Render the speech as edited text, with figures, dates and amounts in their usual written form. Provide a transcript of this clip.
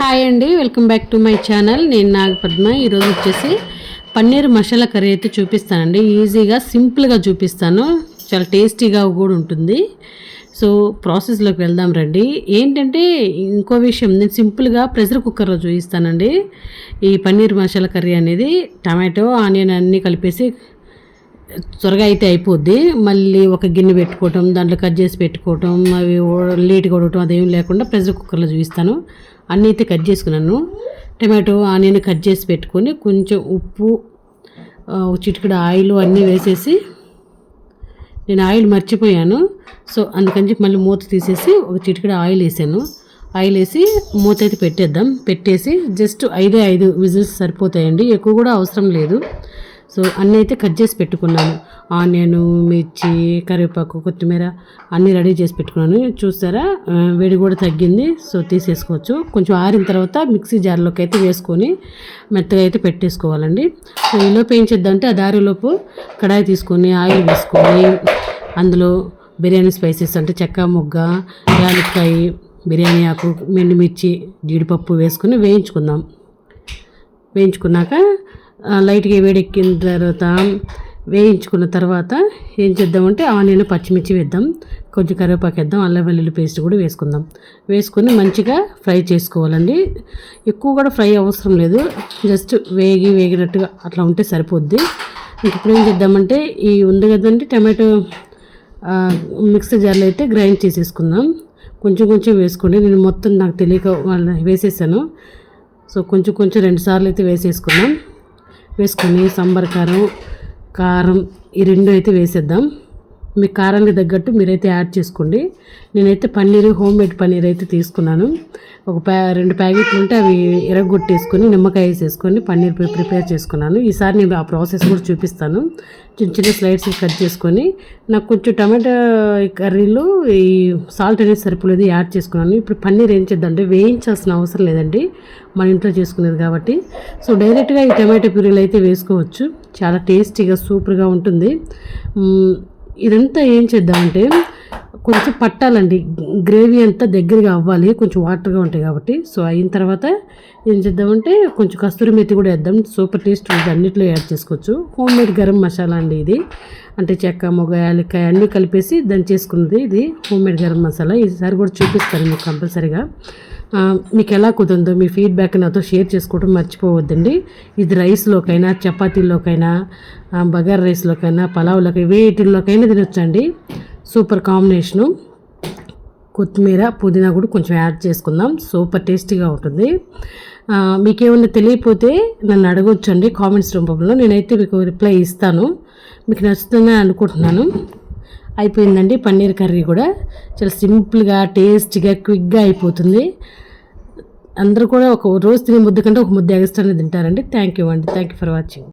Hi అండి, welcome back to my channel. నేను నాగపద్మ. ఈరోజు వచ్చేసి పన్నీర్ మసాలా కర్రీ అయితే చూపిస్తానండి. ఈజీగా సింపుల్గా చూపిస్తాను, చాలా టేస్టీగా కూడా ఉంటుంది. సో ప్రాసెస్లోకి వెళ్దాం రండి. ఏంటంటే ఇంకో విషయం, నేను సింపుల్గా ప్రెషర్ కుక్కర్లో చూపిస్తానండి. ఈ పన్నీర్ మసాలా కర్రీ అనేది టమాటో ఆనియన్ అన్నీ కలిపేసి త్వరగా అయితే అయిపోద్ది. మళ్ళీ ఒక గిన్నె పెట్టుకోవటం, దాంట్లో కట్ చేసి పెట్టుకోవటం, అవి లేట్గా ఉడకటం అదేం లేకుండా ప్రెషర్ కుక్కర్లో చూపిస్తాను. అన్నీ అయితే కట్ చేసుకున్నాను. టమాటో ఆనియన్ కట్ చేసి పెట్టుకొని కొంచెం ఉప్పు, చిటికెడు ఆయిల్ అన్నీ వేసేసి, నేను ఆయిల్ మర్చిపోయాను. సో అందుకని చెప్పి మళ్ళీ మూత తీసేసి ఒక చిటికెడు ఆయిల్ వేసాను. ఆయిల్ వేసి మూత అయితే పెట్టేద్దాం. పెట్టేసి జస్ట్ 5 విజిల్స్ సరిపోతాయండి, ఎక్కువ కూడా అవసరం లేదు. సో అన్నీ అయితే కట్ చేసి పెట్టుకున్నాను. ఆనియన్, మిర్చి, కరివేపాకు, కొత్తిమీర అన్నీ రెడీ చేసి పెట్టుకున్నాను. చూసారా, వేడి కూడా తగ్గింది. సో తీసేసుకోవచ్చు. కొంచెం ఆరిన తర్వాత మిక్సీ జార్లోకి అయితే వేసుకొని మెత్తగా అయితే పెట్టేసుకోవాలండి. సో ఈలోపు ఏం చేద్దామంటే, ఆ దారిలోపు కడాయి తీసుకొని ఆయిల్ వేసుకొని అందులో బిర్యానీ స్పైసెస్ అంటే చెక్క, మొగ్గ, యాలక్కాయ, బిర్యానీ ఆకు, మిర్చి, జీడిపప్పు వేసుకొని వేయించుకున్నాక లైట్గా వేడెక్కిన తర్వాత వేయించుకున్న తర్వాత ఏం చేద్దామంటే ఆనియన్, పచ్చిమిర్చి వేద్దాం, కొంచెం కరివేపాకు వేద్దాం, అల్లం వెల్లుల్లి పేస్ట్ కూడా వేసుకుందాం. వేసుకొని మంచిగా ఫ్రై చేసుకోవాలండి. ఎక్కువ కూడా ఫ్రై అవసరం లేదు, జస్ట్ వేగినట్టుగా అట్లా ఉంటే సరిపోద్ది. ఇప్పుడు ఏం చేద్దామంటే, ఈ ఉంది కదండి టమాటో మిక్సర్ జార్లో అయితే గ్రైండ్ చేసేసుకుందాం. కొంచెం వేసుకోండి. నేను మొత్తం నాకు తెలియక వేసేసాను. సో కొంచెం 2 సార్లు అయితే వేసేసుకున్నాం. వేసుకొని సాంబార్ కారం ఈ 2 అయితే వేసేద్దాం. మీ కారానికి తగ్గట్టు మీరైతే యాడ్ చేసుకోండి. నేనైతే హోమ్ మేడ్ పన్నీర్ అయితే తీసుకున్నాను. ఒక 2 ప్యాకెట్లు ఉంటే అవి ఎరగొట్టేసుకొని నిమ్మకాయ వేసేసుకొని పన్నీర్ ప్రిపేర్ చేసుకున్నాను. ఈసారి నేను ఆ ప్రాసెస్ కూడా చూపిస్తాను. చిన్న స్లైడ్స్ కట్ చేసుకొని, నాకు కొంచెం టమాటా కర్రీలో ఈ సాల్ట్ అనేది సరిపోలేదు, యాడ్ చేసుకున్నాను. ఇప్పుడు పన్నీర్ ఏం చేద్దామంటే, వేయించాల్సిన అవసరం లేదండి, మన ఇంట్లో చేసుకునేది కాబట్టి. సో డైరెక్ట్గా ఈ టమాటా ప్యూరీలు అయితే వేసుకోవచ్చు. చాలా టేస్టీగా సూపర్గా ఉంటుంది. ఇదంతా ఏం చేద్దామంటే, కొంచెం పట్టాలండి, గ్రేవీ అంతా దగ్గరగా అవ్వాలి, కొంచెం వాటర్గా ఉంటాయి కాబట్టి. సో అయిన తర్వాత ఏం చేద్దామంటే, కొంచెం కస్తూరి మెత్తి కూడా వేద్దాం. సూపర్ టేస్ట్ ఉంటుంది, అన్నిట్లో యాడ్ చేసుకోవచ్చు. హోమ్ మేడ్ గరం మసాలా అండి ఇది. అంటే చెక్క, మొగ్గ, యాలక్కాయ అన్నీ కలిపేసి దంచేసుకున్నది ఇది హోమ్ మేడ్ గరం మసాలా. ఈసారి కూడా చూపిస్తాను మీకు కంపల్సరీగా. మీకు ఎలా కుదిరిందో మీ ఫీడ్బ్యాక్ నాతో షేర్ చేసుకోవడం మర్చిపోవద్దండి. ఇది రైస్లోకైనా, చపాతీల్లోకైనా, బగారా రైస్లోకైనా, పలావ్లోకైనా, వేటిల్లోకైనా తినొచ్చండి. Super combination. కొత్తిమీర, పుదీనా కూడా కొంచెం యాడ్ చేసుకుందాం, సూపర్ టేస్టీగా ఉంటుంది. మీకేమన్నా తెలియకపోతే నన్ను అడగొచ్చండి కామెంట్స్ రూపంలో, నేనైతే మీకు రిప్లై ఇస్తాను. మీకు నచ్చుతుందని అనుకుంటున్నాను. అయిపోయిందండి పన్నీర్ కర్రీ కూడా. చాలా సింపుల్గా, టేస్టీగా, క్విక్గా అయిపోతుంది. అందరూ కూడా ఒక రోజు తినే ముద్ద కంటే ఒక ముద్ద ఎక్స్ట్రానే తింటారండి. Thank you for watching.